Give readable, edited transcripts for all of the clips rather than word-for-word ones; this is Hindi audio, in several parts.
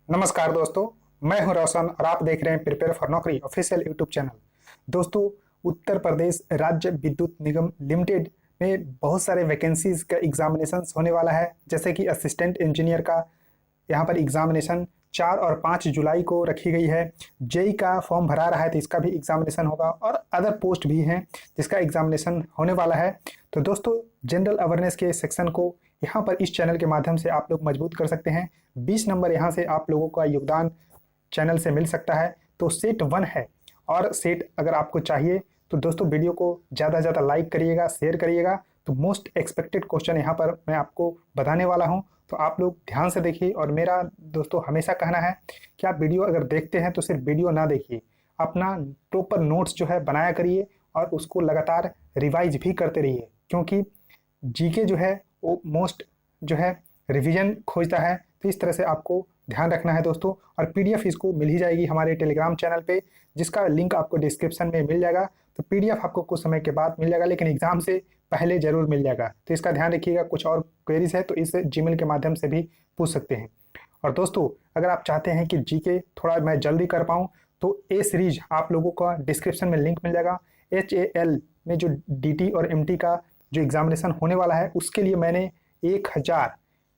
नमस्कार दोस्तों, मैं हूं रोशन और आप देख रहे हैं प्रिपेयर फॉर नौकरी ऑफिशियल यूट्यूब चैनल। दोस्तों, उत्तर प्रदेश राज्य विद्युत निगम लिमिटेड में बहुत सारे वैकेंसीज का एग्जामिनेशन होने वाला है। जैसे कि असिस्टेंट इंजीनियर का यहाँ पर एग्जामिनेशन 4 और 5 जुलाई को रखी गई है। जेई का फॉर्म भरा रहा है तो इसका भी एग्जामिनेशन होगा और अदर पोस्ट भी हैं जिसका एग्जामिनेशन होने वाला है। तो दोस्तों, जनरल अवेयरनेस के सेक्शन को यहाँ पर इस चैनल के माध्यम से आप लोग मजबूत कर सकते हैं। 20 नंबर यहाँ से आप लोगों का योगदान चैनल से मिल सकता है। तो सेट 1 है और सेट अगर आपको चाहिए तो दोस्तों वीडियो को ज़्यादा से ज़्यादा लाइक करिएगा, शेयर करिएगा। तो मोस्ट एक्सपेक्टेड क्वेश्चन यहाँ पर मैं आपको बताने वाला हूँ, तो आप लोग ध्यान से देखिए। और मेरा दोस्तों हमेशा कहना है कि आप वीडियो अगर देखते हैं तो सिर्फ वीडियो ना देखिए, अपना प्रॉपर नोट्स जो है बनाया करिए और उसको लगातार रिवाइज भी करते रहिए, क्योंकि जीके जो है वो मोस्ट जो है रिवीजन खोजता है। तो इस तरह से आपको ध्यान रखना है दोस्तों। और पीडीएफ इसको मिल ही जाएगी हमारे टेलीग्राम चैनल पे, जिसका लिंक आपको डिस्क्रिप्शन में मिल जाएगा। तो पीडीएफ आपको कुछ समय के बाद मिल जाएगा, लेकिन एग्जाम से पहले जरूर मिल जाएगा। तो इसका ध्यान रखिएगा। कुछ और क्वेरीज है तो इस जीमेल के माध्यम से भी पूछ सकते हैं। और दोस्तों, अगर आप चाहते हैं कि जीके थोड़ा मैं जल्दी कर पाऊँ तो ए सीरीज आप लोगों का डिस्क्रिप्शन में लिंक मिल जाएगा। HAL में जो DT और MT का जो एग्जामिनेशन होने वाला है उसके लिए मैंने 1000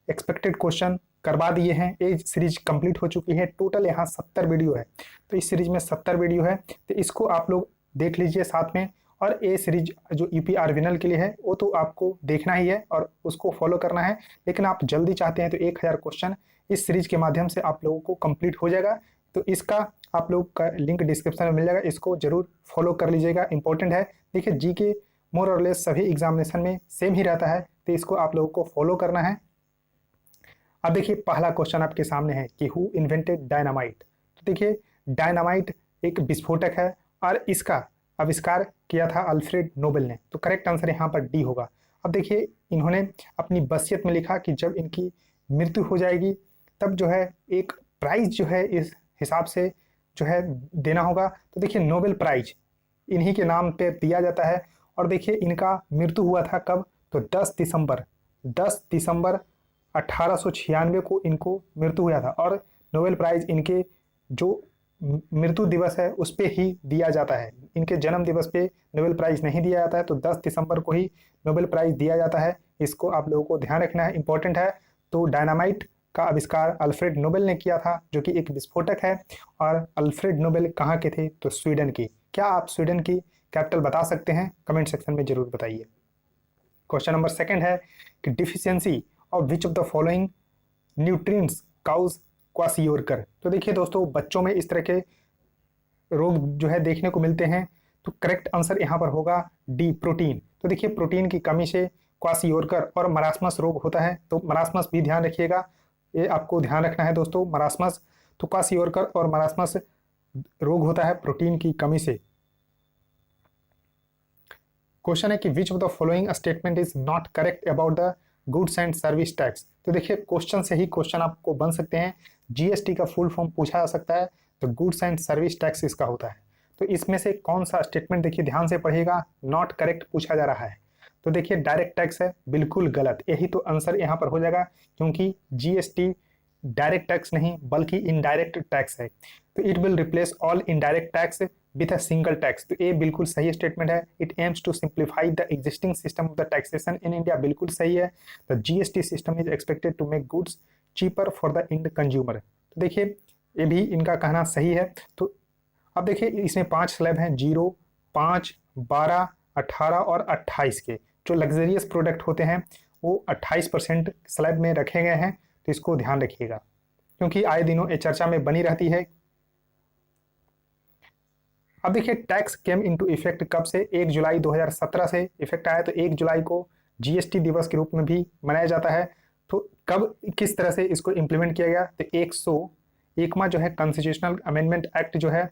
एक्सपेक्टेड क्वेश्चन करवा दिए हैं। ए सीरीज कंप्लीट हो चुकी है। टोटल यहाँ 70 वीडियो है। तो इस सीरीज में 70 वीडियो है, तो इसको आप लोग देख लीजिए साथ में। और ए सीरीज जो यूपी विनल के लिए है वो तो आपको देखना ही है और उसको फॉलो करना है। लेकिन आप जल्दी चाहते हैं तो 1000 क्वेश्चन इस सीरीज के माध्यम से आप लोगों को कंप्लीट हो जाएगा। तो इसका आप लोग का लिंक डिस्क्रिप्शन में मिल जाएगा, इसको जरूर फॉलो कर लीजिएगा। इंपॉर्टेंट है। देखिए, जीके मोर और लेस सभी एग्जामिनेशन में सेम ही रहता है, तो इसको आप लोगों को फॉलो करना है। अब देखिए, पहला क्वेश्चन आपके सामने है कि हु इन्वेंटेड डायनामाइट। तो देखिए, डायनामाइट एक विस्फोटक है और इसका आविष्कार किया था अल्फ्रेड नोबेल ने। तो करेक्ट आंसर यहाँ पर डी होगा। अब देखिए, इन्होंने अपनी वसीयत में लिखा कि जब इनकी मृत्यु हो जाएगी तब जो है एक प्राइज जो है इस हिसाब से जो है देना होगा। तो देखिए, नोबेल प्राइज इन्हीं के नाम पे दिया जाता है। और देखिए, इनका मृत्यु हुआ था कब, तो 10 दिसंबर 1896 को इनको मृत्यु हुआ था। और नोबेल प्राइज इनके जो मृत्यु दिवस है उस पे ही दिया जाता है। इनके जन्म दिवस पे नोबेल प्राइज नहीं दिया जाता है। तो 10 दिसंबर को ही नोबेल प्राइज दिया जाता है। इसको आप लोगों को ध्यान रखना है, इंपॉर्टेंट है। तो डायनामाइट का आविष्कार अल्फ्रेड नोबेल ने किया था, जो कि एक विस्फोटक है। और अल्फ्रेड नोबेल कहाँ के थे, तो स्वीडन की। क्या आप स्वीडन की कैपिटल बता सकते हैं? कमेंट सेक्शन में जरूर बताइए। क्वेश्चन नंबर 2 है कि deficiency of which of the following nutrients causes kwashiorkor. तो देखिए दोस्तों, बच्चों में इस तरह के रोग जो है देखने को मिलते हैं। तो करेक्ट आंसर यहाँ पर होगा डी, प्रोटीन। तो देखिए, प्रोटीन की कमी से क्वाशियोरकर और मरासमस रोग होता है। तो मरासमस भी ध्यान रखिएगा, ये आपको ध्यान रखना है दोस्तों। मरासमस, तो क्वाशियोरकर और मरासमस रोग होता है प्रोटीन की कमी से। क्वेश्चन है कि विच of the following statement is not correct about the goods and service tax. तो देखिए, क्वेश्चन से ही क्वेश्चन आपको बन सकते हैं। जीएसटी का फुल फॉर्म पूछा जा सकता है, तो गुड्स एंड सर्विस टैक्स इसका होता है। तो इसमें से कौन सा स्टेटमेंट, देखिए ध्यान से पढ़िएगा, नॉट करेक्ट पूछा जा रहा है। तो देखिए, डायरेक्ट टैक्स है, बिल्कुल गलत। यही तो आंसर यहाँ पर हो जाएगा, क्योंकि जीएसटी डायरेक्ट टैक्स नहीं बल्कि इनडायरेक्ट टैक्स है। तो it will replace all indirect tax with a single tax. तो ये बिल्कुल सही स्टेटमेंट है। It aims to simplify the existing system of the taxation in India, बिल्कुल सही है। The GST system is expected to make goods cheaper for the end consumer. तो देखिए, ये भी इनका कहना सही है। तो अब देखिए, इसमें 5 स्लैब हैं, 0, 5, 12, 18 और 28 के। जो लग्जरियस प्रोडक्ट होते हैं वो 28% स्लैब में रखे गए हैं। तो इसको ध्यान रखिएगा, क्योंकि आए दिनों ये चर्चा में बनी रहती है। अब देखिए, टैक्स केम इनटू इफेक्ट कब से, 1 जुलाई 2017 से इफेक्ट आया। तो 1 जुलाई को जीएसटी दिवस के रूप में भी मनाया जाता है। तो कब किस तरह से इसको इम्प्लीमेंट किया गया, तो 101वां जो है कॉन्स्टिट्यूशनल अमेंडमेंट एक्ट जो है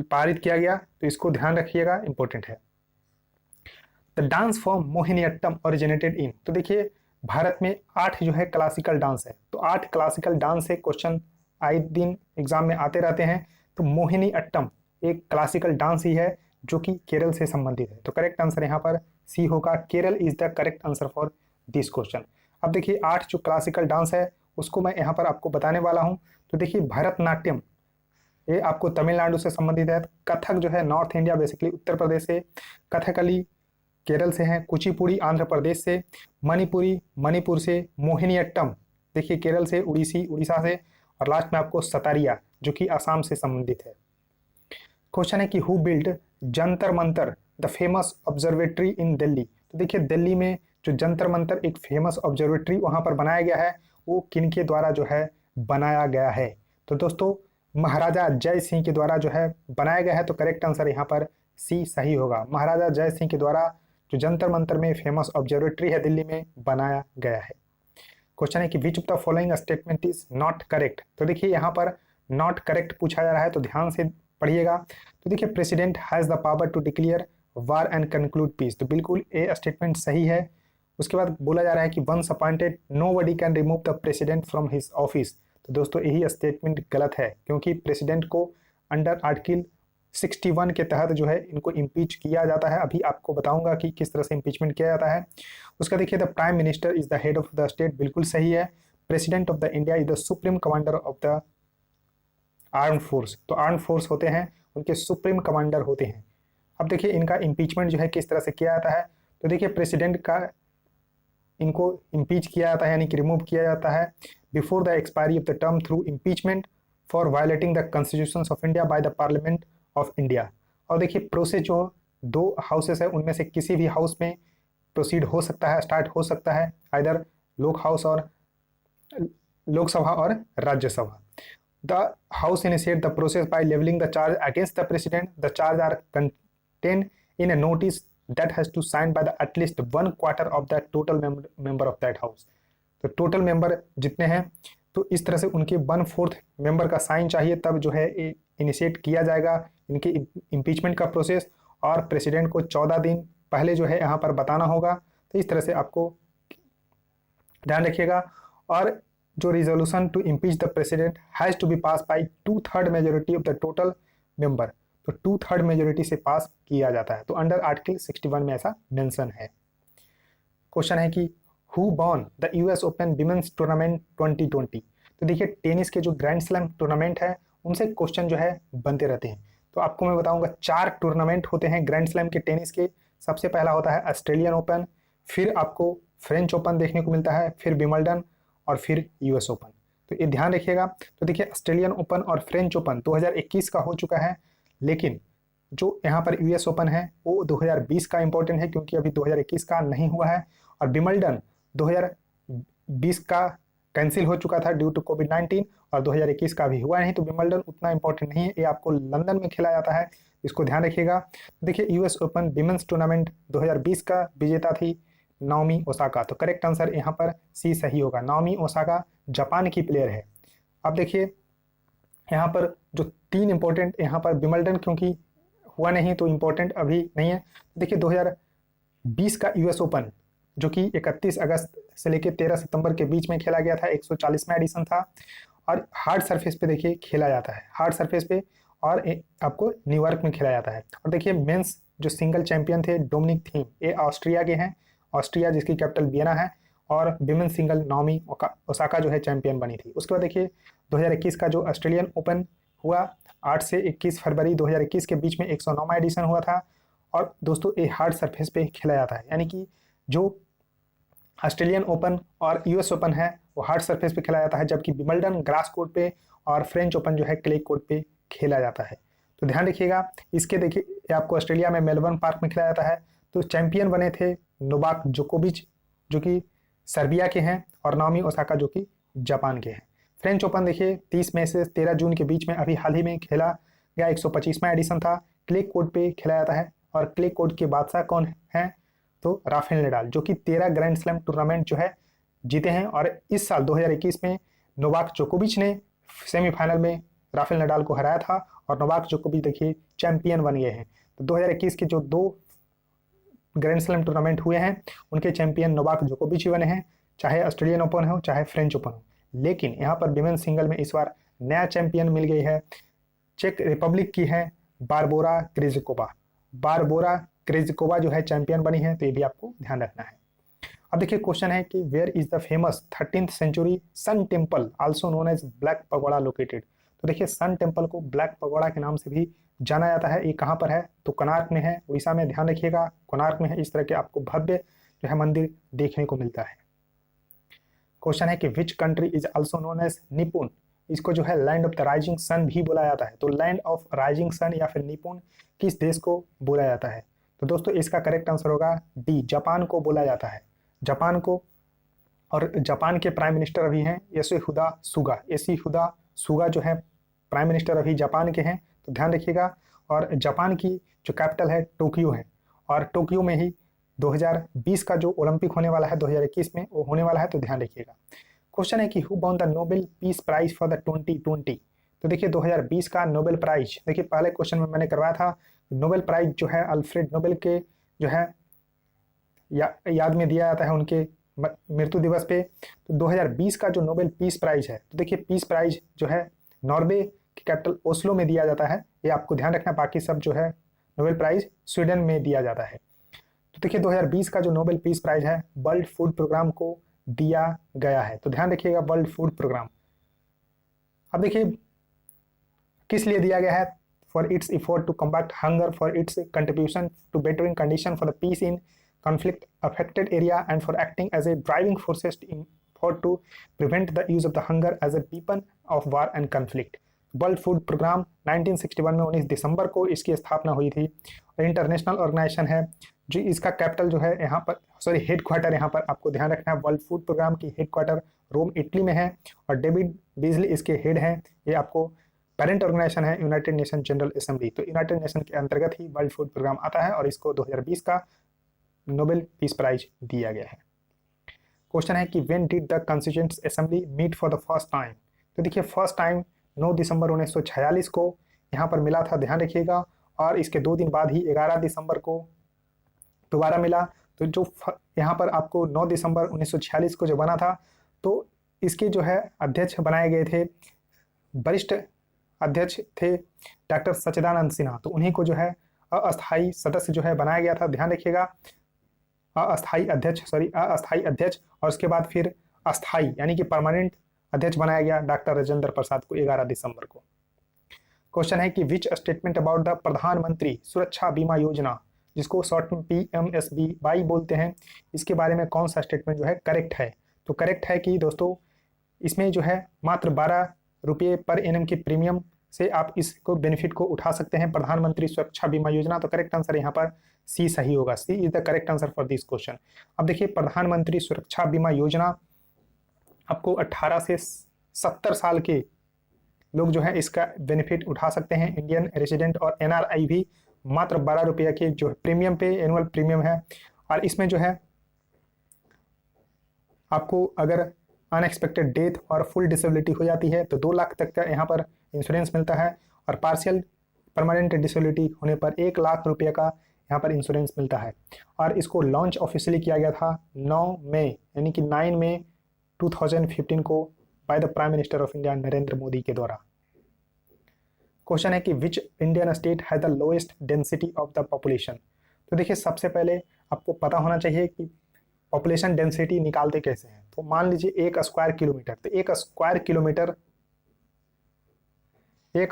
पारित किया गया। तो इसको ध्यान रखिएगा, इंपॉर्टेंट है। The dance form Mohiniyattam originated in. तो देखिए, भारत में 8 जो है क्लासिकल डांस है। तो 8 क्लासिकल डांस से क्वेश्चन आए दिन एग्जाम में आते रहते हैं। तो मोहिनी अट्टम एक क्लासिकल डांस ही है जो कि केरल से संबंधित है। तो करेक्ट आंसर यहाँ पर सी होगा, Kerala is the correct answer for this question. अब देखिए, 8 जो क्लासिकल डांस है उसको मैं यहाँ पर आपको बताने वाला हूँ। तो देखिए भरतनाट्यम, ये आपको तमिलनाडु से संबंधित है। कथक जो है north India basically Uttar Pradesh से, कथकली केरल से है, कुचिपुड़ी आंध्र प्रदेश से, मणिपुरी मणिपुर से, मोहिनीअट्टम देखिए केरल से, उड़ीसी उड़ीसा से, और लास्ट में आपको सतारिया जो कि असम से संबंधित है। क्वेश्चन है कि who build Jantar Mantar the famous observatory इन दिल्ली। तो देखिए दिल्ली में जो जंतर मंतर एक फेमस ऑब्जर्वेटरी वहां पर बनाया गया है, वो किनके द्वारा जो है बनाया गया है। तो दोस्तों महाराजा जय सिंह के द्वारा जो है बनाया गया है। तो करेक्ट आंसर यहाँ पर सी सही होगा। महाराजा जय सिंह के द्वारा जो जंतर मंतर में फेमस ऑब्जर्वेटरी है दिल्ली में बनाया गया है। क्वेश्चन है कि विच of the following statement is not correct. तो देखिए यहाँ पर नॉट करेक्ट पूछा जा रहा है, तो ध्यान से पढ़िएगा। तो देखिए president has the power to declare war and conclude peace, तो बिल्कुल ए स्टेटमेंट सही है। उसके बाद बोला जा रहा है कि once appointed nobody can remove the president from his office. तो दोस्तों यही स्टेटमेंट गलत है, क्योंकि प्रेसिडेंट को अंडर आर्टिकल 61 के तहत जो है इनको इम्पीच किया जाता है। अभी आपको बताऊंगा कि किस तरह से इम्पीचमेंट किया जाता है। उसका देखिए the prime minister is the head of the state, बिल्कुल सही है। President of the India is the supreme commander of the arm force, तो आर्म फोर्स होते हैं उनके सुप्रीम कमांडर होते हैं। अब देखिए इनका इम्पीचमेंट जो है किस तरह से किया जाता है। तो देखिए प्रेसिडेंट का इनको इम्पीच किया जाता है, यानी कि रिमूव किया जाता है before the expiry of the term through impeachment for violating the constitution of India by the parliament of India. और देखिए प्रोसेस जो दो हाउसेस है उनमें से किसी भी हाउस में प्रोसीड हो सकता है, स्टार्ट हो सकता है, आइदर लोकसभा और Rajya Sabha. The house initiate the process by levelling the charge against the president. The charge are contained in a notice that has to signed by the at least 1/4 of the total member of that house। तो टोटल मेंबर जितने हैं तो इस तरह से उनके 1/4 मेंबर का साइन चाहिए, तब जो है इनिशिएट किया जाएगा इनके इम्पीचमेंट का प्रोसेस। और प्रेसिडेंट को 14 दिन पहले जो है यहाँ पर बताना होगा। तो इस तरह से आपको ध्यान रखिएगा। और जो resolution to impeach the president has to be pass by 2/3 majority of the total member, तो 2/3 मेजोरिटी से पास किया जाता है। तो अंडर आर्टिकल 61 में ऐसा मेंशन है। क्वेश्चन है कि who won the US open women's tournament 2020। तो देखिए टेनिस के जो ग्रैंड स्लैम टूर्नामेंट है उनसे क्वेश्चन जो है बनते रहते हैं। तो आपको मैं बताऊंगा 4 टूर्नामेंट होते हैं ग्रैंड स्लैम के टेनिस के। सबसे पहला होता है ऑस्ट्रेलियन ओपन, फिर आपको फ्रेंच ओपन देखने को मिलता है, फिर विंबलडन और फिर यूएस ओपन। तो ये ध्यान रखिएगा। तो देखिए ऑस्ट्रेलियन ओपन और फ्रेंच ओपन 2021 का हो चुका है, लेकिन जो यहाँ पर यूएस ओपन है वो 2020 का इंपॉर्टेंट है, क्योंकि अभी 2021 का नहीं हुआ है। और विंबलडन 2020 का कैंसिल हो चुका था ड्यू टू कोविड-19, और 2021 का भी हुआ नहीं। तो विंबलडन उतना इंपॉर्टेंट नहीं है, ये आपको लंदन में खेला जाता है, इसको ध्यान रखिएगा। देखिए यूएस ओपन विमेंस टूर्नामेंट 2020 का विजेता थी नाओमी ओसाका। तो करेक्ट आंसर यहाँ पर सी सही होगा। नाओमी ओसाका जापान की प्लेयर है। अब देखिए यहाँ पर जो 3 इंपॉर्टेंट, यहाँ पर विंबलडन क्योंकि हुआ नहीं तो इंपॉर्टेंट अभी नहीं है। देखिए 2020 का यूएस ओपन जो कि 31 अगस्त से लेकर 13 सितंबर के बीच में खेला गया था, 140वां एडिशन था, और हार्ड सरफेस पे देखिए खेला जाता है, हार्ड सरफेस पे, और आपको न्यूयॉर्क में खेला जाता है। और देखिए मेंस जो सिंगल चैंपियन थे डोमिनिक थीम, ये ऑस्ट्रिया के हैं, ऑस्ट्रिया जिसकी कैपिटल वियना है। और विमेन सिंगल नाओमी ओसाका जो है चैंपियन बनी थी। उसके बाद देखिए 2021 का जो ऑस्ट्रेलियन ओपन हुआ 8 से 21 फरवरी 2021 के बीच में 109वां एडिशन हुआ था। और दोस्तों ये हार्ड सरफेस पे खेला जाता है, यानी कि जो ऑस्ट्रेलियन ओपन और यूएस ओपन है वो हार्ड सरफेस पे खेला जाता है, जबकि विंबलडन ग्रास कोर्ट पे और फ्रेंच ओपन जो है क्ले कोर्ट पे खेला जाता है। तो ध्यान रखिएगा। इसके देखिए आपको ऑस्ट्रेलिया में मेलबर्न पार्क में खेला जाता है। तो चैंपियन बने थे नोवाक जोकोविच जो कि सर्बिया के हैं, और नाओमी ओसाका जो कि जापान के हैं। फ्रेंच ओपन देखिए 30 मई से 13 जून के बीच में अभी हाल ही में खेला गया 125वां एडिशन था, क्ले कोर्ट पे खेला जाता है। और क्ले कोर्ट के बादशाह कौन है, तो राफेल नडाल जो कि 13 ग्रैंड स्लैम टूर्नामेंट जो है जीते हैं। और इस साल 2021 में नोवाक जोकोविच ने सेमीफाइनल में राफेल नडाल को हराया था, और नोवाक जोकोविच देखिए चैंपियन बन गए हैं। तो 2021 के जो 2 ग्रैंड स्लैम टूर्नामेंट हुए हैं उनके चैंपियन नोवाक जोकोविच ही बने हैं, चाहे ऑस्ट्रेलियन ओपन हो चाहे फ्रेंच ओपन हो। लेकिन यहाँ पर विमेन सिंगल में इस बार नया चैंपियन मिल गई है, चेक रिपब्लिक की है बारबोरा क्रिजकोवा। बारबोरा क्रिजकोवा जो है चैंपियन बनी है, तो ये भी आपको ध्यान रखना है। अब देखिए क्वेश्चन है कि where is the famous 13th century sun temple also known as black pagoda located. तो देखिए सन टेम्पल को ब्लैक पगोड़ा के नाम से भी जाना जाता है। ये कहाँ पर है? तो कोणार्क में है, उड़ीसा में। ध्यान रखिएगा कोणार्क में है। इस तरह के आपको भव्य जो है मंदिर देखने को मिलता है। क्वेश्चन है कि which country is also known as Nippon. इसको जो है land of the rising sun भी बोला जाता है। तो लैंड ऑफ राइजिंग सन या फिर निपुण किस देश को बोला जाता है? तो दोस्तों इसका करेक्ट आंसर होगा डी, जापान को बोला जाता है, जापान को। और जापान के प्राइम मिनिस्टर अभी हैं योशिहिदे सुगा। योशिहिदे सुगा जो है प्राइम मिनिस्टर अभी जापान के हैं, तो ध्यान रखिएगा। और जापान की जो कैपिटल है टोक्यो है, और टोक्यो में ही 2020 का जो ओलंपिक होने वाला है 2021 में, वो होने वाला है, तो ध्यान रखिएगा। क्वेश्चन है कि who won the Nobel peace prize for the 2020। तो देखिए 2020 का नोबेल प्राइज, देखिए पहले क्वेश्चन में मैंने करवाया था नोबेल प्राइज जो है अल्फ्रेड नोबेल के जो है याद में दिया जाता है उनके मृत्यु दिवस पे। तो 2020 का जो नोबेल पीस प्राइज है, तो देखिए पीस प्राइज जो है नॉर्वे की कैपिटल ओस्लो में दिया जाता है, ये आपको ध्यान रखना। बाकी सब जो है नोबेल प्राइज स्वीडन में दिया जाता है। तो देखिए 2020 का जो नोबेल पीस प्राइज है वर्ल्ड फूड प्रोग्राम को दिया गया है, तो ध्यान रखिएगा वर्ल्ड फूड प्रोग्राम। अब देखिए किस लिए दिया गया है? For its effort to combat hunger, for its contribution to bettering condition for the peace in conflict affected area, and for acting as a driving forces to prevent the use of the hunger as a weapon of war and conflict। World Food Programme 1961 में 19 दिसंबर को इसकी स्थापना हुई थी। और इंटरनेशनल ऑर्गेनाइजेशन है जो इसका कैपिटल जो है यहाँ पर, सॉरी हेड क्वार्टर यहाँ पर आपको ध्यान रखना है। वर्ल्ड फूड प्रोग्राम की हेड क्वार्टर रोम इटली में है, और डेविड बीजली इसके हेड हैं। ये आपको पेरेंट ऑर्गेनाइजेशन है यूनाइटेड नेशन जनरल असेंबली। तो यूनाइटेड नेशन के अंतर्गत ही वर्ल्ड फूड प्रोग्राम आता है, और इसको 2020 का नोबेल पीस प्राइज दिया गया है। क्वेश्चन है कि when did the constituent assembly meet for the first time. तो देखिए फर्स्ट टाइम 9 दिसंबर 1946 को यहाँ पर मिला था, ध्यान रखिएगा। और इसके 2 दिन बाद ही 11 दिसंबर को दोबारा मिला। तो जो यहाँ पर आपको 9 दिसंबर 1946 को जो बना था, तो इसके जो है अध्यक्ष बनाए गए थे, वरिष्ठ अध्यक्ष थे डॉक्टर सच्चिदानंद सिन्हा। तो उन्हीं को जो है अस्थायी सदस्य जो है बनाया गया था, ध्यान रखिएगा। अस्थायी अध्यक्ष, और उसके बाद फिर अस्थायी यानी कि परमानेंट अध्यक्ष बनाया गया डॉक्टर राजेंद्र प्रसाद को 11 दिसंबर को। क्वेश्चन है कि विच स्टेटमेंट अबाउट द प्रधानमंत्री सुरक्षा बीमा योजना, जिसको शॉर्ट में PMSBY बोलते हैं, इसके बारे में कौन सा स्टेटमेंट जो है करेक्ट है? तो करेक्ट है कि दोस्तों इसमें जो है मात्र 12 रुपये पर एनम की प्रीमियम से आप इसको बेनिफिट को उठा सकते हैं, प्रधानमंत्री सुरक्षा बीमा योजना। तो करेक्ट आंसर यहाँ पर सी सही होगा। C is the correct answer for this question. अब देखिए प्रधानमंत्री सुरक्षा बीमा योजना आपको 18 से 70 साल के लोग जो है इसका बेनिफिट उठा सकते हैं। इंडियन रेजिडेंट और NRI भी मात्र 12 रुपये के जो प्रीमियम पे एनुअल प्रीमियम है। और इसमें जो है आपको अगर अनएक्सपेक्टेड डेथ और फुल डिसेबिलिटी हो जाती है तो 2 लाख तक का यहाँ पर इंश्योरेंस मिलता है, और पार्शियल परमानेंट डिसेबिलिटी होने पर 1 लाख रुपये का यहाँ पर इंश्योरेंस मिलता है। और इसको लॉन्च ऑफिशियली किया गया था 9 मई यानी कि 9 मई 2015 को by the prime minister of India Narendra Modi के द्वारा। क्वेश्चन है कि which Indian state has the lowest density of the population. तो देखिए सबसे पहले आपको पता होना चाहिए कि पॉपुलेशन डेंसिटी निकालते कैसे हैं। तो मान लीजिए 1 स्क्वायर किलोमीटर, तो 1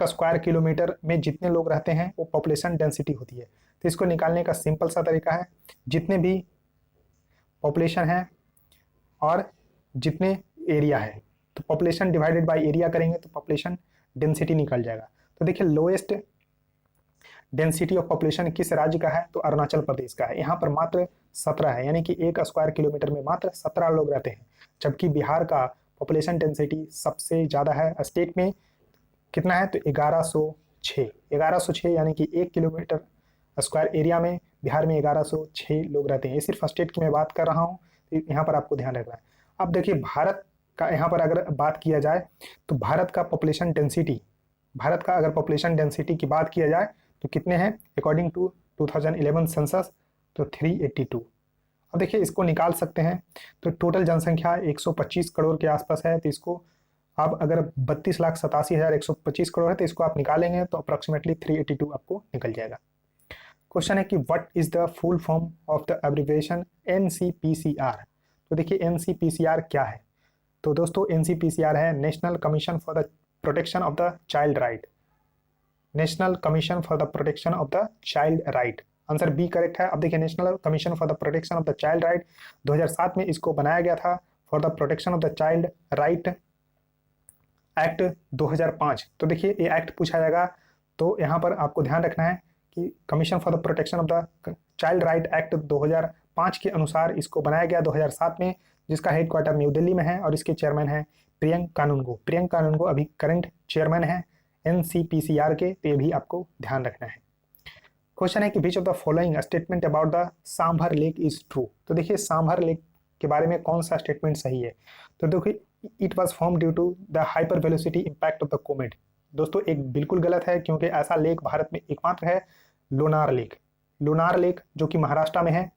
स्क्वायर किलोमीटर में जितने लोग रहते हैं वो पॉपुलेशन डेंसिटी होती है। तो इसको निकालने का सिंपल सा तरीका है, जितने भी पॉपुलेशन है और जितने एरिया है, तो पॉपुलेशन डिवाइडेड बाय एरिया करेंगे तो पॉपुलेशन डेंसिटी निकल जाएगा। तो देखिए लोएस्ट डेंसिटी ऑफ पॉपुलेशन किस राज्य का है? तो अरुणाचल प्रदेश का है। यहाँ पर मात्र 17 है, यानी कि 1 स्क्वायर किलोमीटर में मात्र 17 लोग रहते हैं। जबकि बिहार का पॉपुलेशन डेंसिटी सबसे ज़्यादा है स्टेट में, कितना है? तो 1106 यानी कि 1 किलोमीटर स्क्वायर एरिया में बिहार में 1106 लोग रहते हैं। ये सिर्फ स्टेट की मैं बात कर रहा हूँ, तो यहाँ पर आपको ध्यान रखना है। अब देखिए भारत का यहाँ पर अगर बात किया जाए तो भारत का अगर पॉपुलेशन डेंसिटी की बात किया जाए तो कितने हैं अकॉर्डिंग टू 2011 सेंसस? तो 382। अब देखिए इसको निकाल सकते हैं। तो टोटल जनसंख्या 125 करोड़ के आसपास है, तो इसको आप अगर 32,87,125 करोड़ है तो इसको आप निकालेंगे तो अप्रॉक्सीमेटली 382 आपको निकल जाएगा। क्वेश्चन है कि what is the full form of the abbreviation NCPCR। तो देखिए एनसीपीसीआर क्या है। तो दोस्तों एनसीपीसीआर है national commission for the protection of the child right. National commission for the protection of the child right, answer B correct है। अब देखिए national commission for the protection of the child right 2007 में इसको बनाया गया था for the protection of the child right act 2005। तो देखिए ये एक्ट पूछा जाएगा, तो यहाँ पर आपको ध्यान रखना है कि commission for the protection of the child right act 2005 के अनुसार इसको बनाया गया 2007 में, जिसका हेडक्वार्टर न्यू दिल्ली में है और इसके चेयरमैन है प्रियंक कानूनगो। प्रियंक कानूनगो अभी करंट चेयरमैन है एनसीपीसीआर के, तो ये भी आपको ध्यान रखना है। क्वेश्चन है कि which of the following statement about the Sambhar lake is true. तो देखिए सांभर लेक के बारे में कौन सा स्टेटमेंट सही है। तो देखिए it was form due to the hyper velocity impact of the comet. दोस्तों एक बिल्कुल गलत है, क्योंकि ऐसा लेक भारत में एकमात्र है लोनार लेक। लोनार लेक जो कि महाराष्ट्र में है,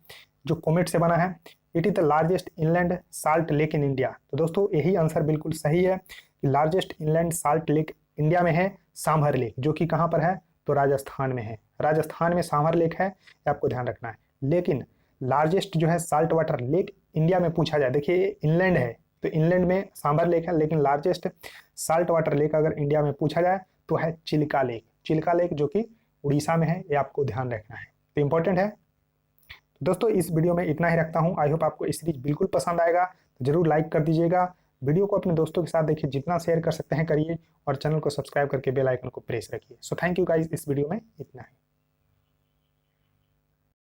जो कोमेट से बना है। It is the largest inland salt lake in India. तो दोस्तों यही आंसर बिल्कुल सही है कि largest inland salt lake India में है सांभर लेक, जो कि कहाँ पर है, तो राजस्थान में है। राजस्थान में सांभर लेक है, ये आपको ध्यान रखना है। लेकिन लार्जेस्ट जो है साल्ट वाटर लेक इंडिया में पूछा जाए, देखिए इनलैंड है तो इनलैंड में सांभर लेक है, लेकिन लार्जेस्ट साल्ट वाटर लेक अगर इंडिया में पूछा जाए तो है चिल्का लेक। चिल्का लेक जो कि उड़ीसा में है, ये आपको ध्यान रखना है, तो इंपॉर्टेंट है। दोस्तों इस वीडियो में इतना ही रखता हूँ। आई होप आपको इस सीरीज बिल्कुल पसंद आएगा, तो जरूर लाइक कर दीजिएगा। वीडियो को अपने दोस्तों के साथ देखिए, जितना शेयर कर सकते हैं करिए, और चैनल को सब्सक्राइब करके बेल आइकन को प्रेस रखिए। सो थैंक यू गाइस, इस वीडियो में इतना ही।